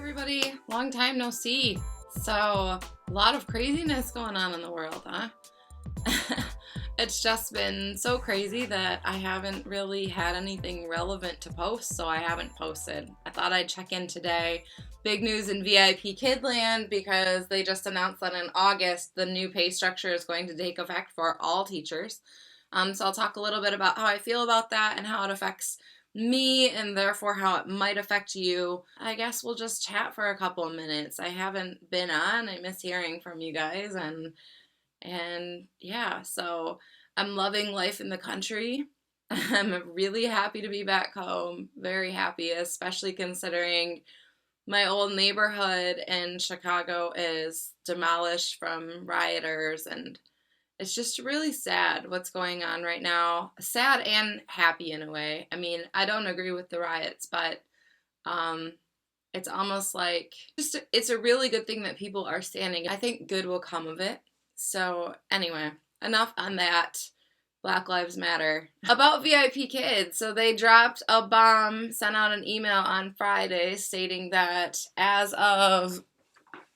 everybody. Long time no see. So, a lot of craziness going on in the world, huh? It's just been so crazy that I haven't really had anything relevant to post, so I haven't posted. I thought I'd check in today. Big news in VIP Kid Land because they just announced that in August the new pay structure is going to take effect for all teachers. So I'll talk a little bit about how I feel about that and how it affects me and therefore how it might affect you. I guess we'll just chat for a couple of minutes. I haven't been on. I miss hearing from you guys and yeah, so I'm loving life in the country. I'm really happy to be back home. Very happy, especially considering my old neighborhood in Chicago is demolished from rioters, and it's just really sad what's going on right now. Sad and happy in a way. I mean, I don't agree with the riots, but it's almost like it's a really good thing that people are standing. I think good will come of it. So anyway, enough on that. Black Lives Matter. About VIP Kids, so they dropped a bomb, sent out an email on Friday stating that as of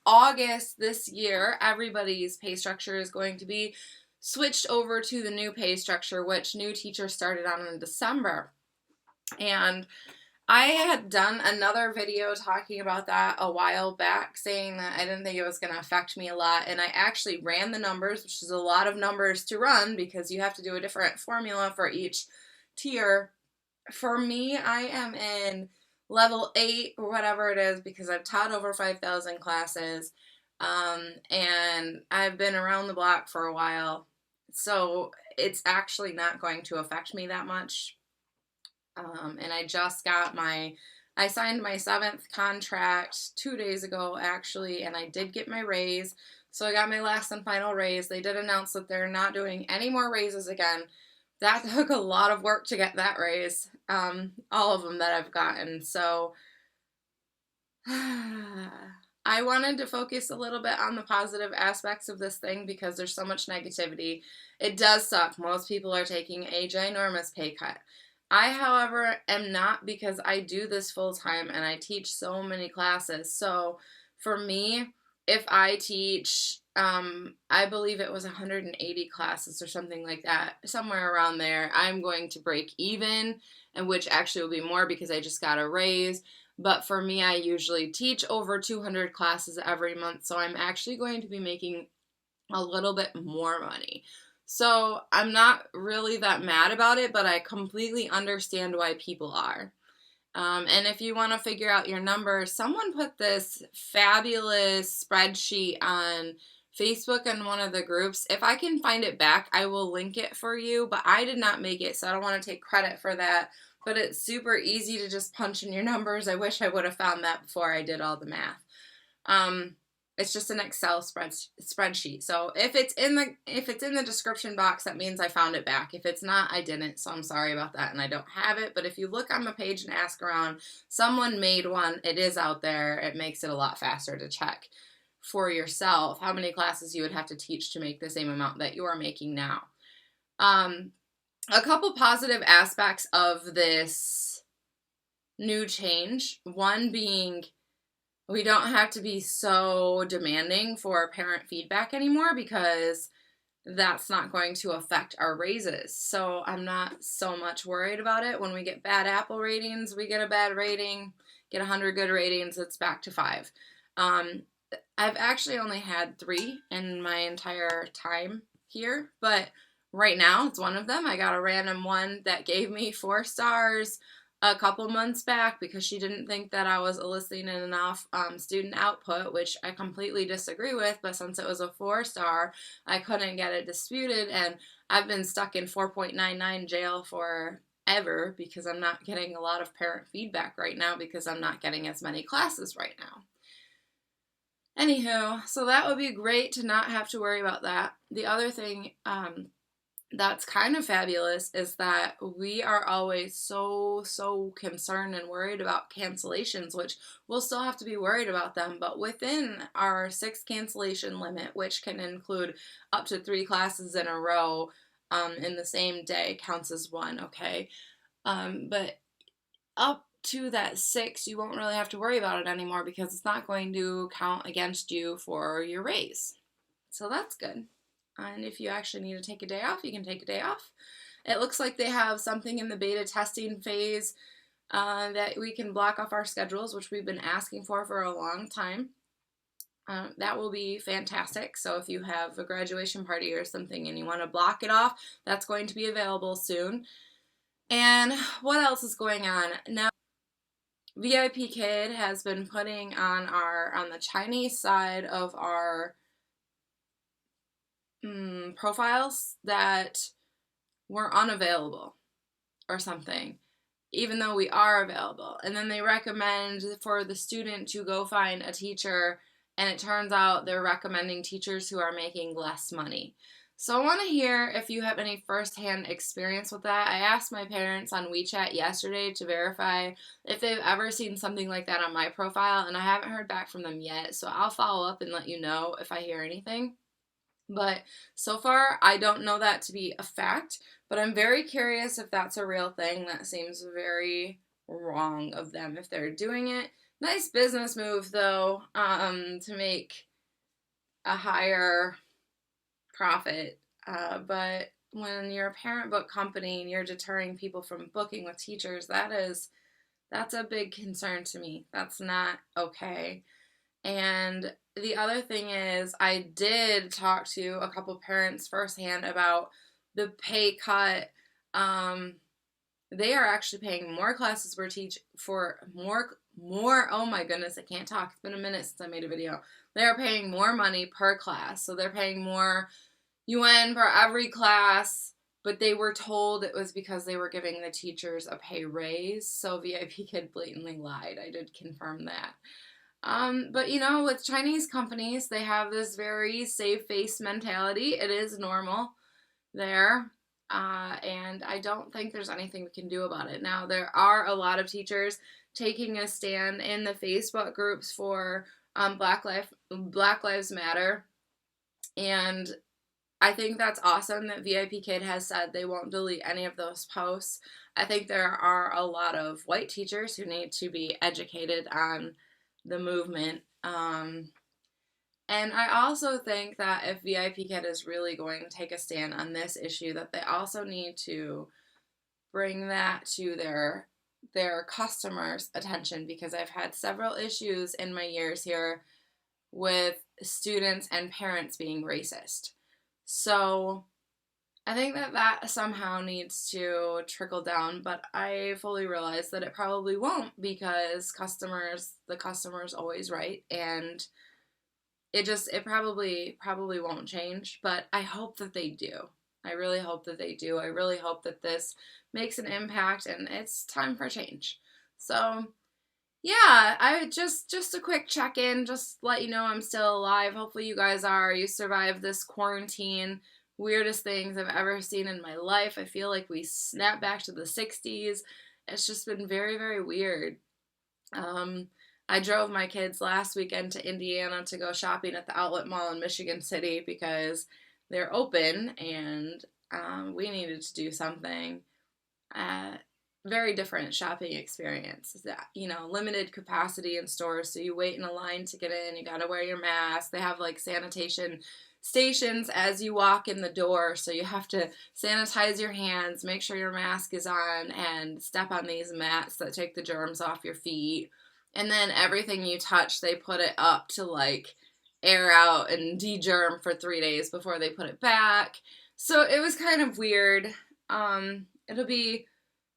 August this year, everybody's pay structure is going to be switched over to the new pay structure, which new teachers started on in December. And I had done another video talking about that a while back, saying that I didn't think it was going to affect me a lot, and I actually ran the numbers, which is a lot of numbers to run because you have to do a different formula for each tier. For me, I am in level 8 or whatever it is because I've taught over 5,000 classes, and I've been around the block for a while, so it's actually not going to affect me that much. And I signed my 7th contract 2 days ago, actually, and I did get my raise. So I got my last and final raise. They did announce that they're not doing any more raises again. That took a lot of work to get that raise, all of them that I've gotten. So I wanted to focus a little bit on the positive aspects of this thing because there's so much negativity. It does suck. Most people are taking a ginormous pay cut. I, however, am not because I do this full time and I teach so many classes. So for me, if I teach, I believe it was 180 classes or something like that, somewhere around there, I'm going to break even, and which actually will be more because I just got a raise. But for me, I usually teach over 200 classes every month, so I'm actually going to be making a little bit more money. So I'm not really that mad about it, but I completely understand why people are. And if you want to figure out your numbers, someone put this fabulous spreadsheet on Facebook in one of the groups. If I can find it back, I will link it for you, but I did not make it, so I don't want to take credit for that. But it's super easy to just punch in your numbers. I wish I would have found that before I did all the math. It's just an Excel spreadsheet. So if it's in the description box, that means I found it back. If it's not, I didn't. So I'm sorry about that, and I don't have it. But if you look on the page and ask around, someone made one. It is out there. It makes it a lot faster to check for yourself how many classes you would have to teach to make the same amount that you are making now. A couple positive aspects of this new change. One being, we don't have to be so demanding for parent feedback anymore because that's not going to affect our raises. So I'm not so much worried about it. When we get bad Apple ratings, we get a bad rating, get 100 good ratings, it's back to 5. I've actually only had 3 in my entire time here, but right now it's one of them. I got a random one that gave me 4 stars a couple months back because she didn't think that I was eliciting enough student output, which I completely disagree with, but since it was a 4-star, I couldn't get it disputed, and I've been stuck in 4.99 jail forever because I'm not getting a lot of parent feedback right now because I'm not getting as many classes right now. Anywho, so that would be great to not have to worry about that. The other thing that's kind of fabulous is that we are always so concerned and worried about cancellations, which we'll still have to be worried about them, but within our 6 cancellation limit, which can include up to 3 classes in a row in the same day, counts as 1, okay? But up to that 6, you won't really have to worry about it anymore because it's not going to count against you for your raise. So that's good. And if you actually need to take a day off, you can take a day off. It looks like they have something in the beta testing phase that we can block off our schedules, which we've been asking for a long time. That will be fantastic. So if you have a graduation party or something and you want to block it off, that's going to be available soon. And what else is going on? Now, VIP Kid has been putting on the Chinese side of our profiles that we're unavailable or something, even though we are available. And then they recommend for the student to go find a teacher, and it turns out they're recommending teachers who are making less money. So I want to hear if you have any firsthand experience with that. I asked my parents on WeChat yesterday to verify if they've ever seen something like that on my profile, and I haven't heard back from them yet, so I'll follow up and let you know if I hear anything. But so far, I don't know that to be a fact, but I'm very curious if that's a real thing. That seems very wrong of them if they're doing it. Nice business move, though, to make a higher profit. But when you're a parent book company and you're deterring people from booking with teachers, that's a big concern to me. That's not okay. And the other thing is, I did talk to a couple parents firsthand about the pay cut. They are actually paying more classes for more. Oh my goodness, I can't talk. It's been a minute since I made a video. They are paying more money per class, so they're paying more UN for every class. But they were told it was because they were giving the teachers a pay raise. So VIP Kid blatantly lied. I did confirm that. But with Chinese companies, they have this very safe face mentality. It is normal there. And I don't think there's anything we can do about it. Now, there are a lot of teachers taking a stand in the Facebook groups for Black Lives Matter. And I think that's awesome that VIP Kid has said they won't delete any of those posts. I think there are a lot of white teachers who need to be educated on the movement. And I also think that if VIP Kid is really going to take a stand on this issue, that they also need to bring that to their customers' attention, because I've had several issues in my years here with students and parents being racist. So I think that somehow needs to trickle down, but I fully realize that it probably won't, because the customer's always right, and it probably won't change, but I hope that they do. I really hope that they do. I really hope that this makes an impact, and it's time for change. So yeah, I just a quick check-in, just let you know I'm still alive. Hopefully you guys are. You survived this quarantine. Weirdest things I've ever seen in my life. I feel like we snapped back to the 60s. It's just been very, very weird. I drove my kids last weekend to Indiana to go shopping at the outlet mall in Michigan City because they're open, and we needed to do something. Very different shopping experience. Limited capacity in stores, so you wait in a line to get in. You gotta wear your mask. They have like sanitation stations as you walk in the door, so you have to sanitize your hands, make sure your mask is on, and step on these mats that take the germs off your feet. And then everything you touch, they put it up to like air out and de-germ for 3 days before they put it back. So it was kind of weird. It'll be,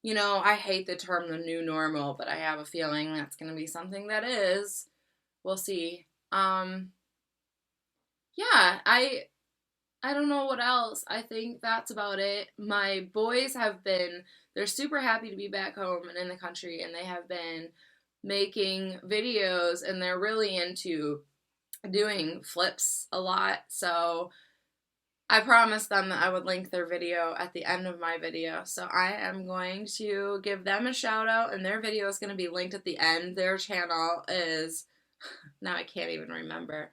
I hate the term the new normal, but I have a feeling that's going to be something that is. We'll see. Yeah, I don't know what else. I think that's about it. My boys they're super happy to be back home and in the country, and they have been making videos, and they're really into doing flips a lot. So I promised them that I would link their video at the end of my video. So I am going to give them a shout out, and their video is going to be linked at the end. Their channel is, now I can't even remember,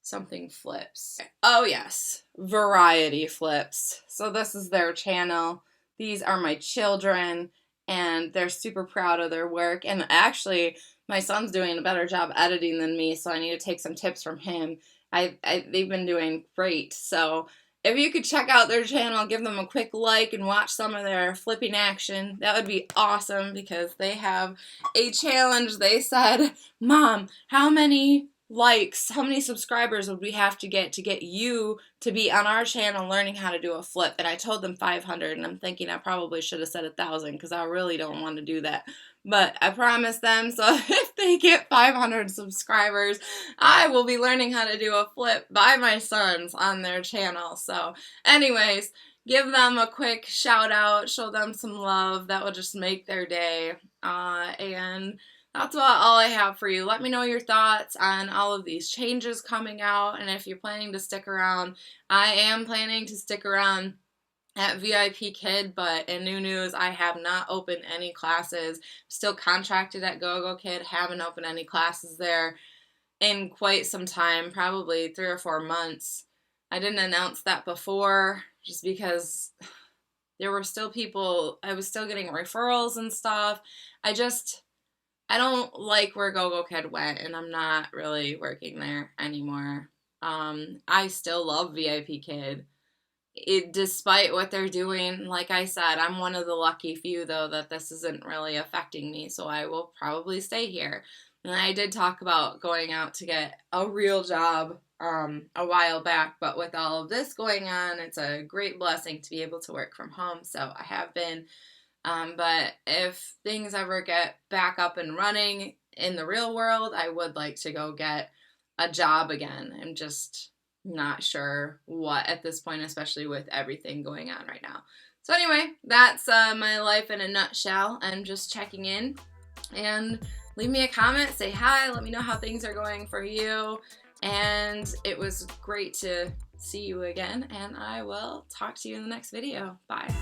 something flips. Oh yes, Variety Flips. So this is their channel. These are my children, and they're super proud of their work. And actually, my son's doing a better job editing than me, so I need to take some tips from him. They've been doing great. So if you could check out their channel, give them a quick like, and watch some of their flipping action, that would be awesome, because they have a challenge. They said, Mom, how many likes, how many subscribers would we have to get you to be on our channel learning how to do a flip? And I told them 500, and I'm thinking I probably should have said 1,000, because I really don't want to do that. But I promised them, so if they get 500 subscribers, I will be learning how to do a flip by my sons on their channel. So anyways, give them a quick shout out, show them some love. That will just make their day. And that's about all I have for you. Let me know your thoughts on all of these changes coming out, and if you're planning to stick around. I am planning to stick around at VIP Kid, but in new news, I have not opened any classes. Still contracted at Gogokid, haven't opened any classes there in quite some time, probably 3 or 4 months. I didn't announce that before just because there were still people, I was still getting referrals and stuff. I don't like where Gogokid went, and I'm not really working there anymore. I still love VIP Kid. Despite what they're doing, like I said, I'm one of the lucky few, though, that this isn't really affecting me, so I will probably stay here. And I did talk about going out to get a real job a while back, but with all of this going on, it's a great blessing to be able to work from home, so I have been. But if things ever get back up and running in the real world, I would like to go get a job again. I'm just not sure what at this point, especially with everything going on right now. So anyway, that's my life in a nutshell. I'm just checking in, and leave me a comment, say hi, let me know how things are going for you. And it was great to see you again, and I will talk to you in the next video. Bye.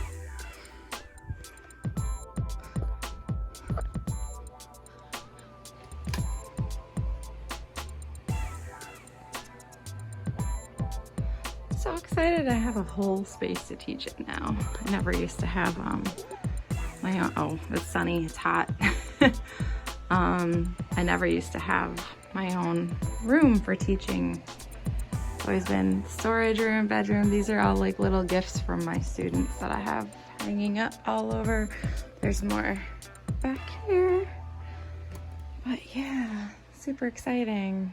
So excited I have a whole space to teach it now. I never used to have my own. Oh, it's sunny, it's hot. I never used to have my own room for teaching. It's always been storage room, bedroom. These are all like little gifts from my students that I have hanging up all over. There's more back here. But yeah, super exciting.